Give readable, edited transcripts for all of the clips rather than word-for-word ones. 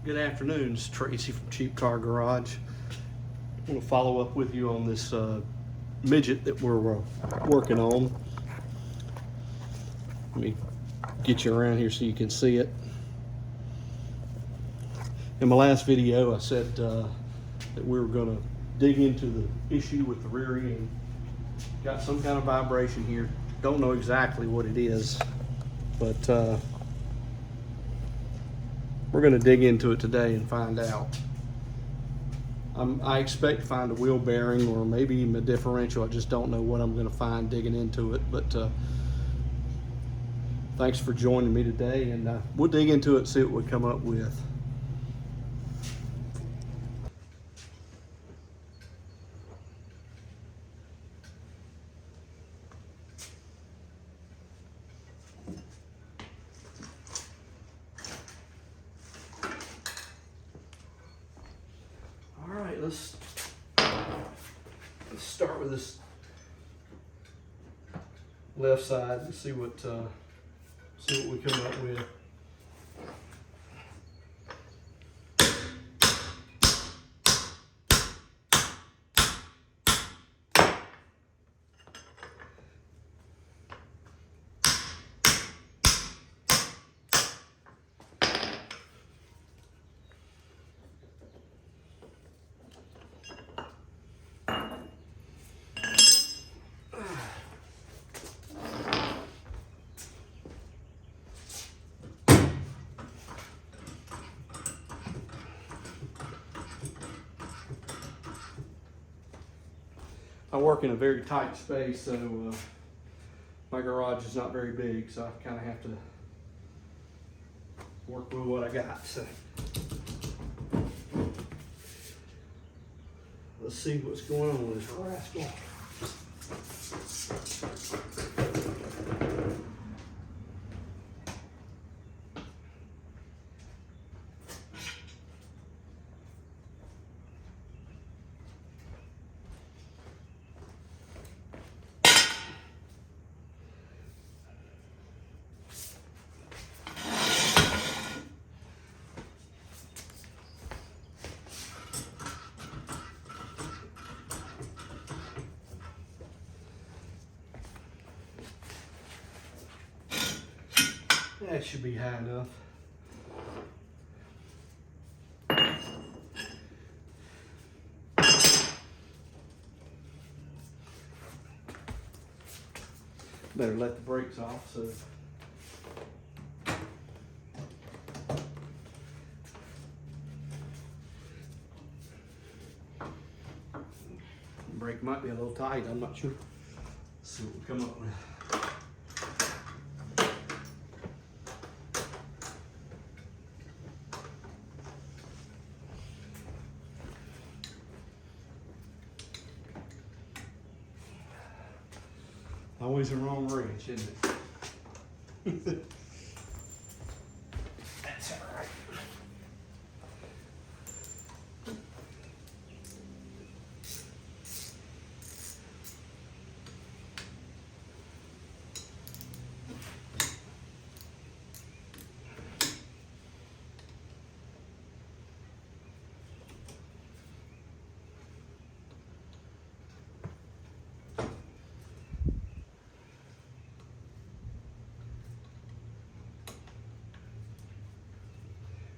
Good afternoon, it's Tracy from Cheap Car Garage. I want to follow up with you on this midget that we're working on. Let me get you around here so you can see it. In my last video I said that we were going to dig into the issue with the rear end. Got some kind of vibration here. Don't know exactly what it is, but we're going to dig into it today and find out. I expect to find a wheel bearing or maybe even a differential. I just don't know what I'm going to find digging into it. But thanks for joining me today, and we'll dig into it and see what we come up with. All right, let's start with this left side and see what we come up with. I work in a very tight space, so my garage is not very big, so I kind of have to work with what I got. So let's see what's going on with this rascal. That should be high enough. Better let the brakes off so the brake might be a little tight, I'm not sure. Let's see what we come up with. Always the wrong wrench, isn't it? That's all right.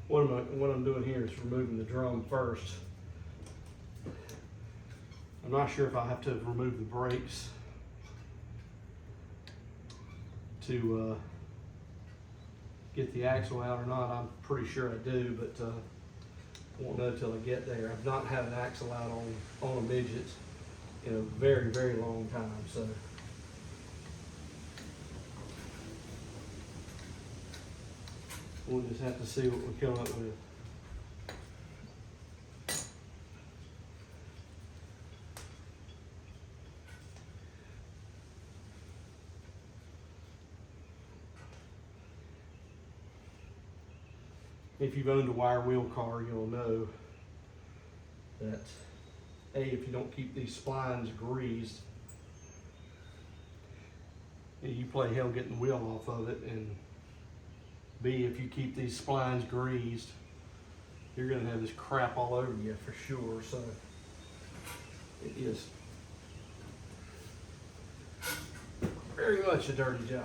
What I'm doing here is removing the drum first. I'm not sure if I have to remove the brakes to get the axle out or not. I'm pretty sure I do, but I won't know until I get there. I've not had an axle out on a midget in a very, very long time, so. We'll just have to see what we come up with. If you've owned a wire wheel car, you'll know that A, if you don't keep these splines greased, you play hell getting the wheel off of it, and B, if you keep these splines greased, you're gonna have this crap all over you for sure. So it is very much a dirty job.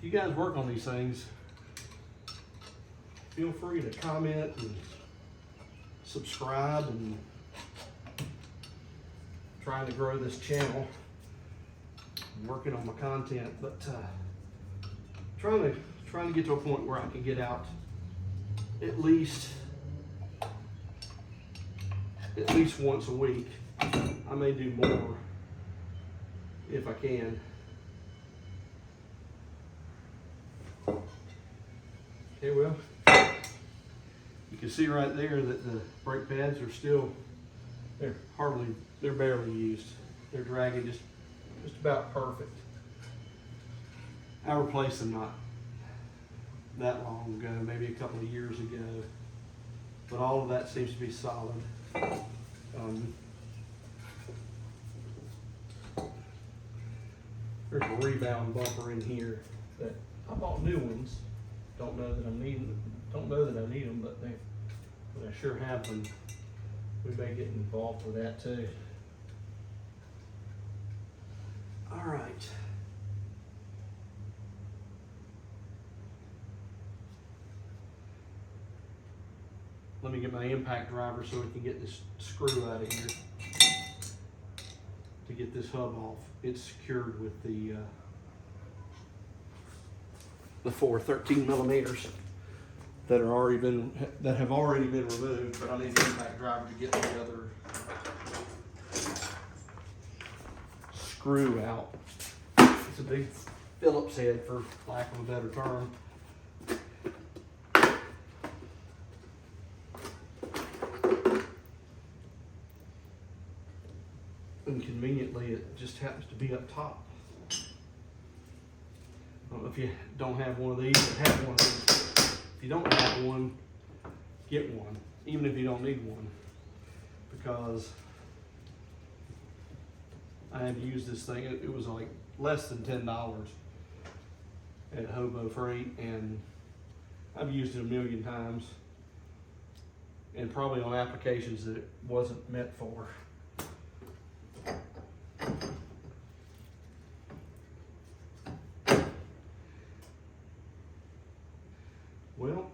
If you guys work on these things, feel free to comment and subscribe, and trying to grow this channel. I'm working on my content, but trying to get to a point where I can get out at least once a week. I may do more if I can. Okay, well, you can see right there that the brake pads are still, they're barely used. They're dragging just about perfect. I replaced them not that long ago, maybe a couple of years ago, but all of that seems to be solid. There's a rebound bumper in here that I bought new ones. Don't know that I need them, but when I sure have them, we may get involved with that too. All right. Let me get my impact driver so we can get this screw out of here to get this hub off. It's secured with the 4 13 millimeters that have already been removed, but I need the impact driver to get the other screw out. It's a big Phillips head, for lack of a better term. And conveniently, it just happens to be up top. I don't know if you don't have one of these, but have one of these. If you don't have one, get one, even if you don't need one, because I had to use this thing. It was like less than $10 at Hobo Freight, and I've used it a million times, and probably on applications that it wasn't meant for. Well,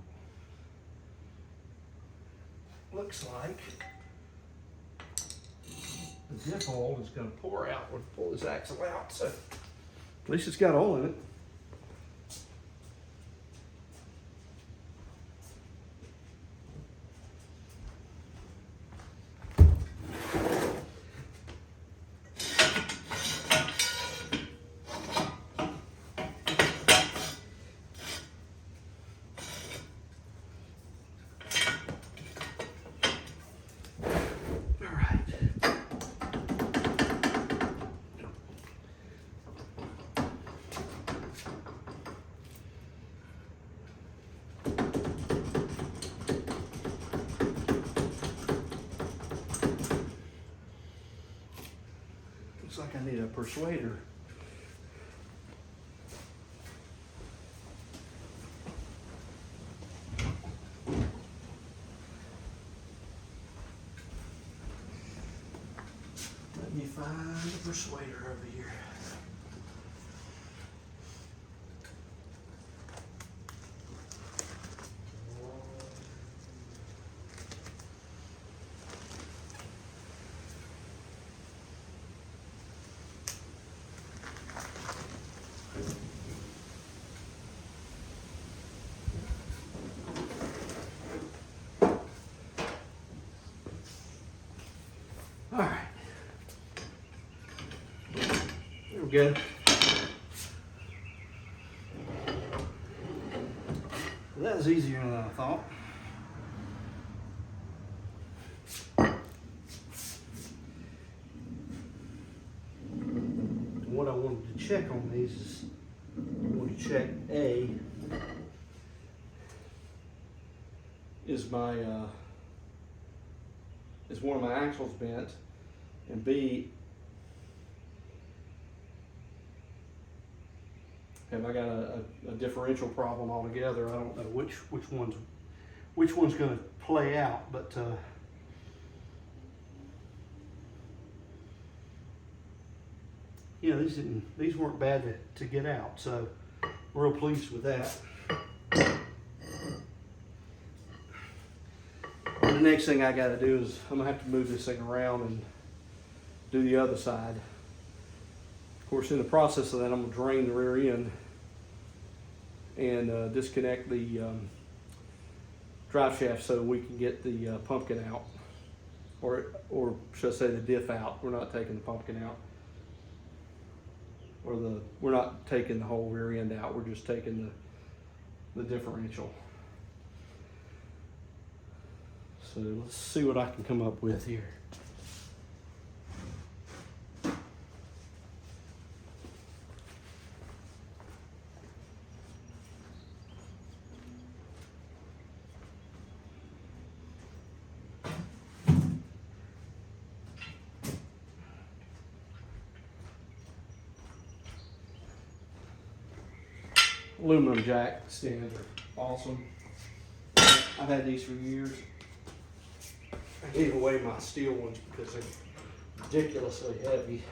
looks like the diff oil is going to pour out when we pull this axle out, so at least it's got oil in it. Looks like I need a persuader. Let me find the persuader over here. All right, there we go. That was easier than I thought. What I wanted to check on these is, I want to check A, is one of my axles bent, and B, have I got a differential problem altogether? I don't know which one's going to play out, but you know, these weren't bad to get out, so I'm real pleased with that. And the next thing I got to do is I'm gonna have to move this thing around and do the other side. Of course, in the process of that, I'm gonna drain the rear end and disconnect the drive shaft so we can get the pumpkin out, or should I say the diff out. We're not taking the pumpkin out, or we're not taking the whole rear end out. We're just taking the differential. So let's see what I can come up with here. Aluminum jack stands are awesome. I've had these for years. I gave away my steel ones because they're ridiculously heavy.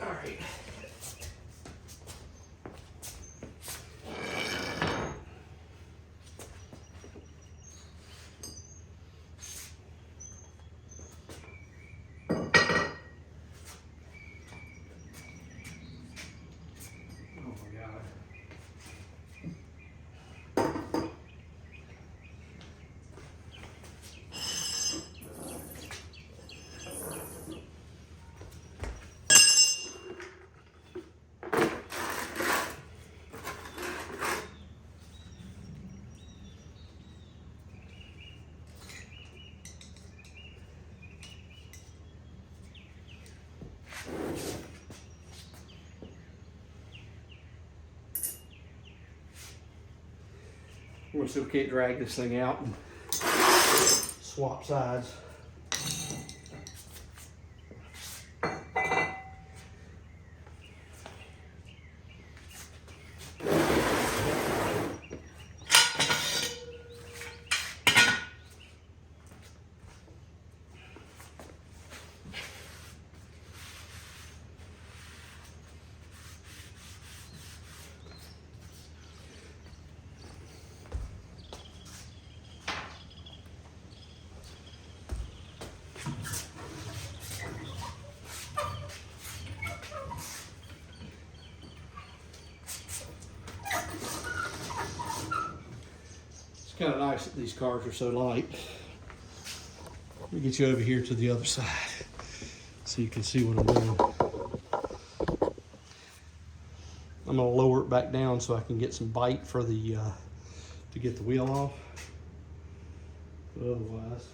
All right. We're gonna see if we can't drag this thing out and swap sides. It's kind of nice that these cars are so light. Let me get you over here to the other side so you can see what I'm doing. I'm gonna lower it back down so I can get some bite for the to get the wheel off. But otherwise,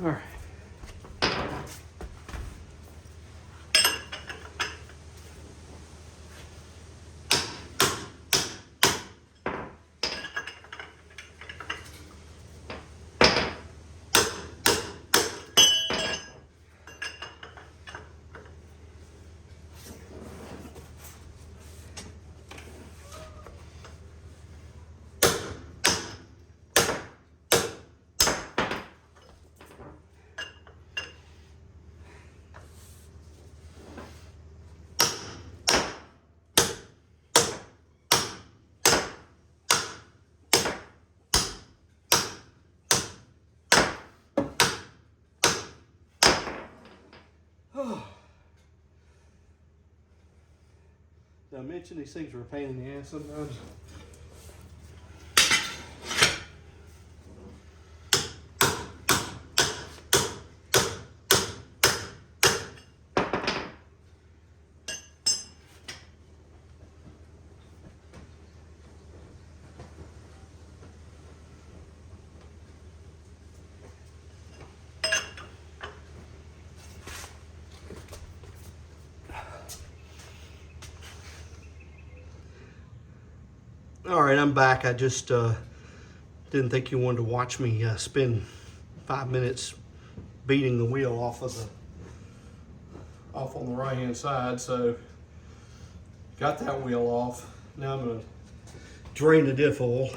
all right. Did I mention these things are a pain in the ass sometimes? All right, I'm back. I just didn't think you wanted to watch me spend 5 minutes beating the wheel off on the right hand side. So got that wheel off. Now I'm gonna drain the diff oil.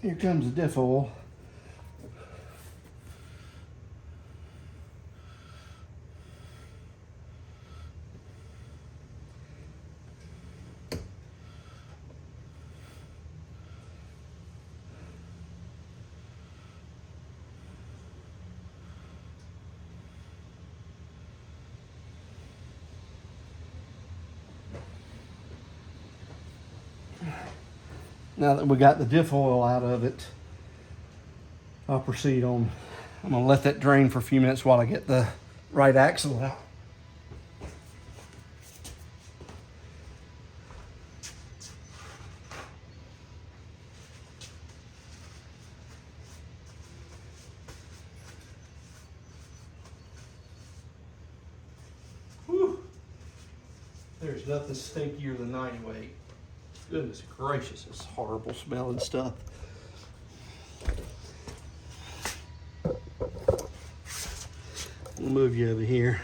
Here comes the diff oil. Now that we got the diff oil out of it, I'll proceed on. I'm gonna let that drain for a few minutes while I get the right axle out. Whew. There's nothing stinkier than 90 weight. Goodness gracious, it's horrible smelling stuff. I'll move you over here.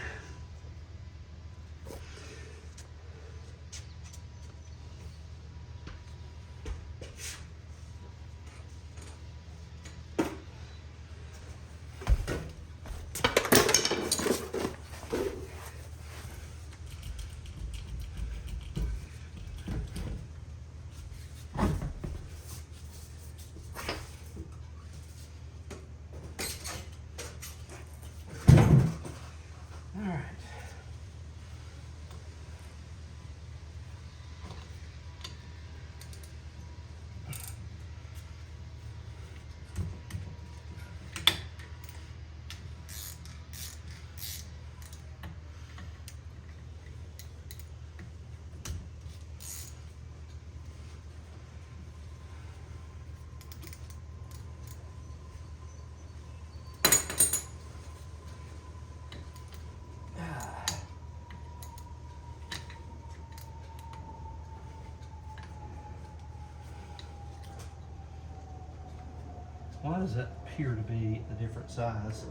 Why does that appear to be a different size?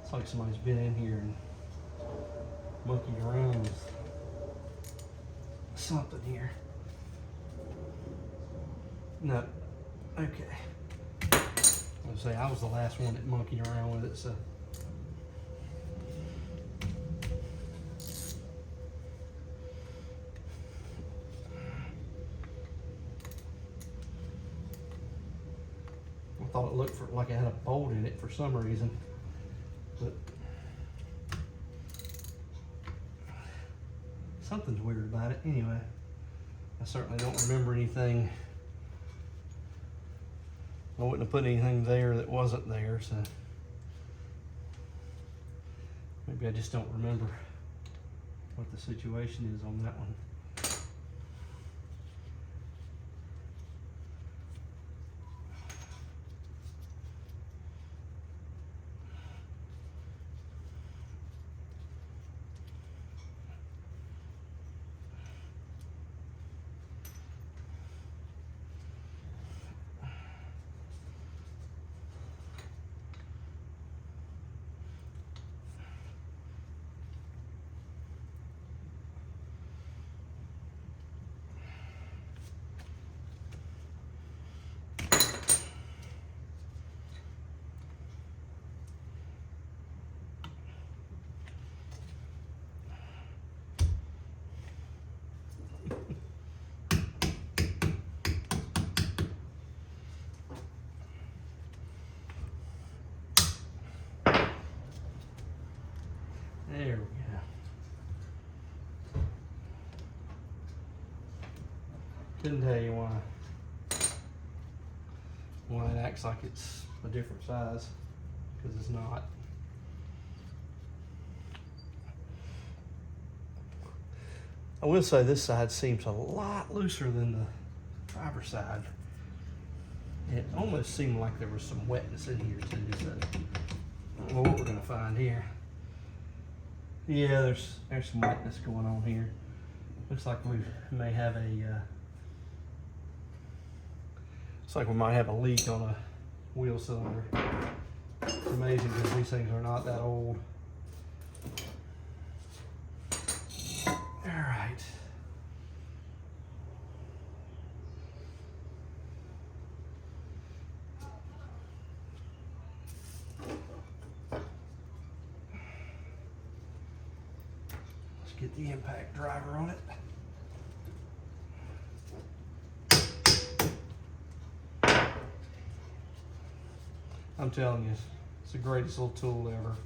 It's like somebody's been in here and monkeyed around with something here. No, okay. I was say I was the last one that monkeyed around with it, so. I thought it looked like it had a bolt in it for some reason, but something's weird about it. Anyway, I certainly don't remember anything. I wouldn't have put anything there that wasn't there, so maybe I just don't remember what the situation is on that one. There we go. Couldn't tell you why it acts like it's a different size, because it's not. I will say this side seems a lot looser than the driver's side. It almost seemed like there was some wetness in here too, so I don't know what we're gonna find here. Yeah, there's some wetness going on here. Looks like we may have a looks like we might have a leak on a wheel cylinder. It's amazing because these things are not that old. All right. Let's get the impact driver on it. I'm telling you, it's the greatest little tool ever.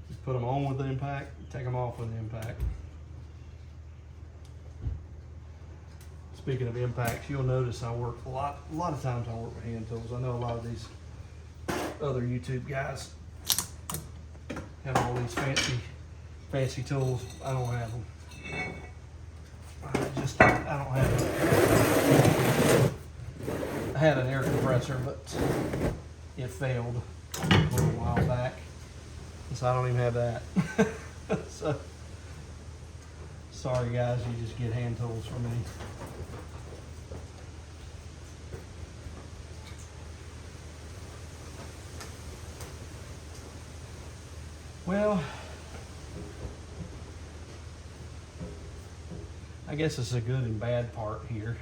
You put them on with the impact, take them off with the impact. Speaking of impacts, you'll notice I work a lot of times I work with hand tools. I know a lot of these other YouTube guys have all these fancy tools. I don't have them. I don't have them. I had an air compressor, but it failed a little while back, so I don't even have that. So, sorry guys, you just get hand tools from me. Well, I guess it's a good and bad part here,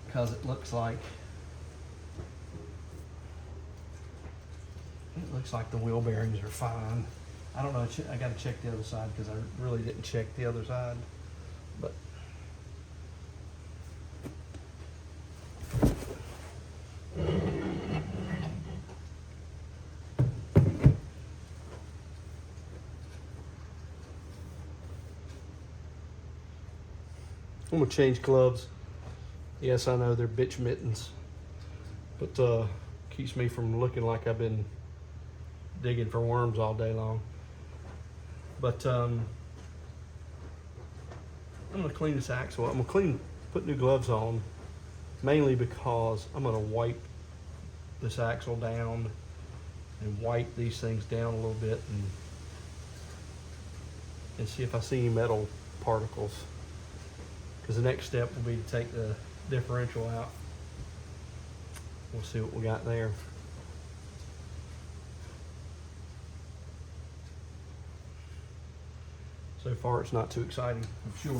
because it looks like the wheel bearings are fine. I don't know, I gotta check the other side because I really didn't check the other side, but I'm gonna change gloves. Yes, I know they're bitch mittens, but keeps me from looking like I've been digging for worms all day long. But I'm gonna clean this axle. I'm gonna put new gloves on, mainly because I'm gonna wipe this axle down and wipe these things down a little bit and see if I see any metal particles. Because the next step will be to take the differential out. We'll see what we got there. So far it's not too exciting, I'm sure.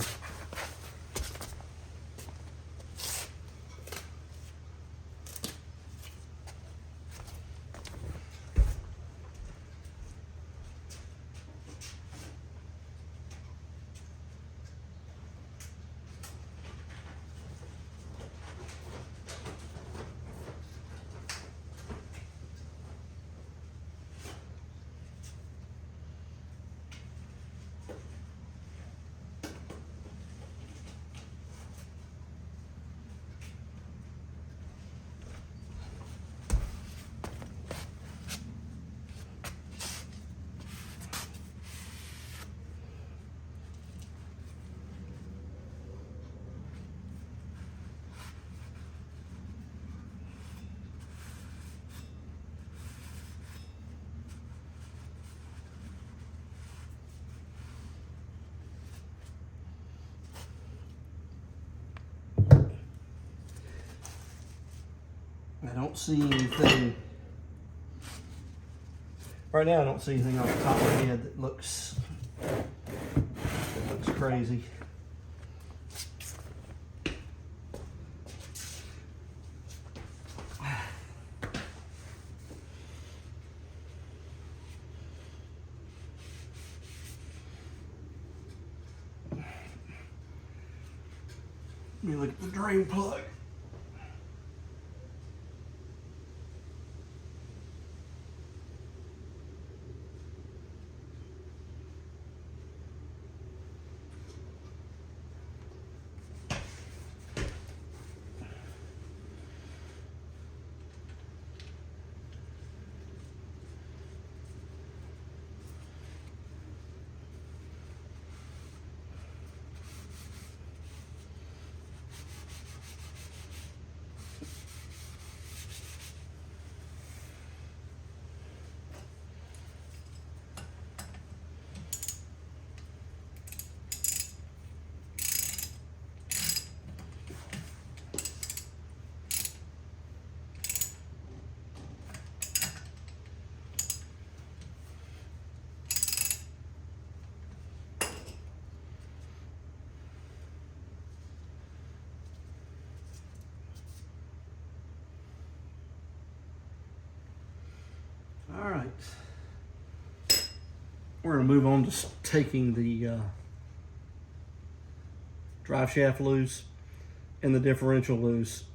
I don't see anything, right now I don't see anything on the top of my head that looks crazy. Let me look at the drain plug. All right. We're gonna move on to taking the drive shaft loose and the differential loose.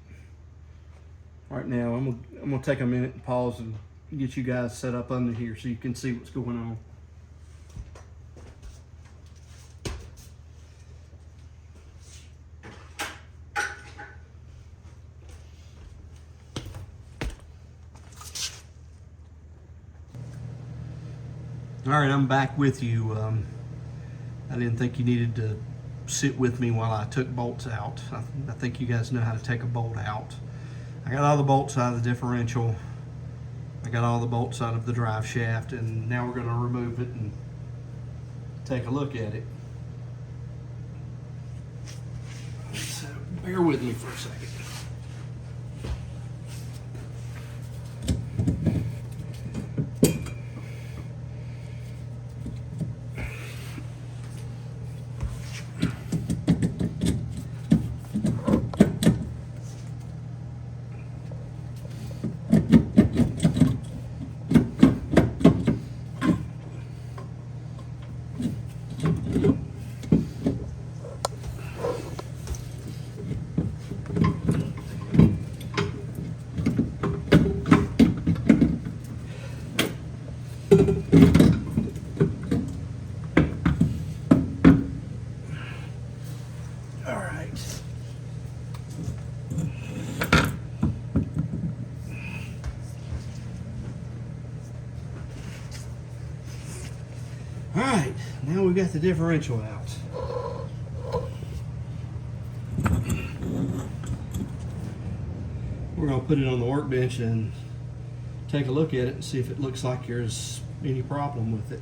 Right now, I'm gonna take a minute and pause and get you guys set up under here so you can see what's going on. All right, I'm back with you. I didn't think you needed to sit with me while I took bolts out. I think you guys know how to take a bolt out. I got all the bolts out of the differential. I got all the bolts out of the drive shaft, and now we're going to remove it and take a look at it. So bear with me for a second. All right, now we got the differential out. We're gonna put it on the workbench and take a look at it and see if it looks like there's any problem with it.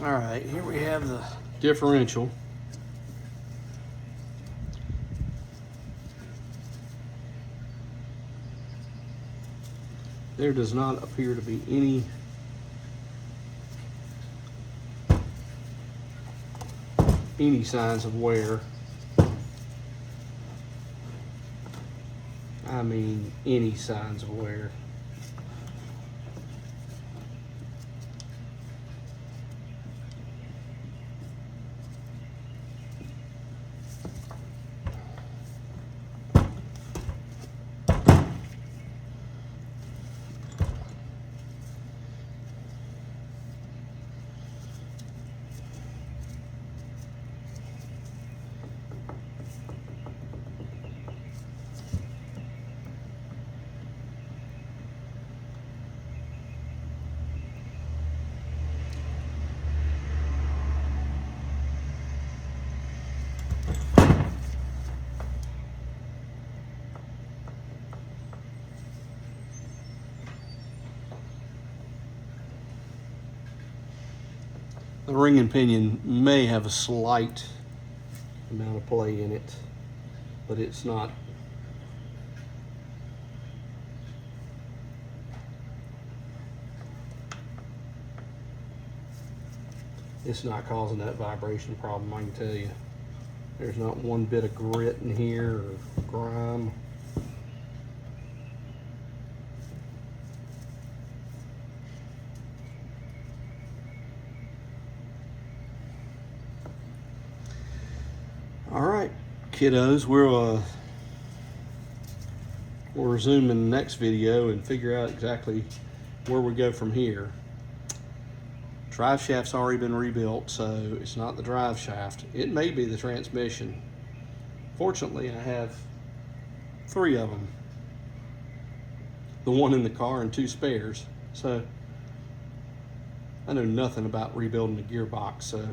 All right, here we have the differential. There does not appear to be any signs of wear. I mean, any signs of wear. The ring and pinion may have a slight amount of play in it, but it's not. It's not causing that vibration problem, I can tell you. There's not one bit of grit in here or grime. All right, kiddos, we'll resume in the next video and figure out exactly where we go from here. Drive shaft's already been rebuilt, so it's not the drive shaft. It may be the transmission. Fortunately, I have 3 of them. The one in the car and 2 spares. So I know nothing about rebuilding a gearbox, so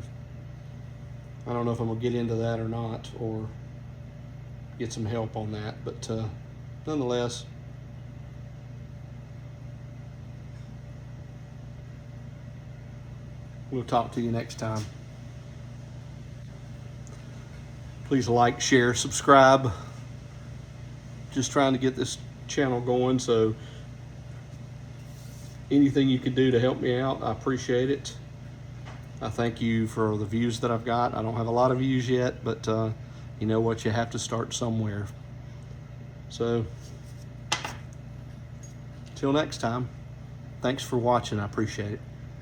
I don't know if I'm gonna get into that or not, or get some help on that, but nonetheless, we'll talk to you next time. Please like, share, subscribe, just trying to get this channel going, so anything you could do to help me out, I appreciate it. I thank you for the views that I've got. I don't have a lot of views yet, but you know what, you have to start somewhere. So till next time, thanks for watching. I appreciate it.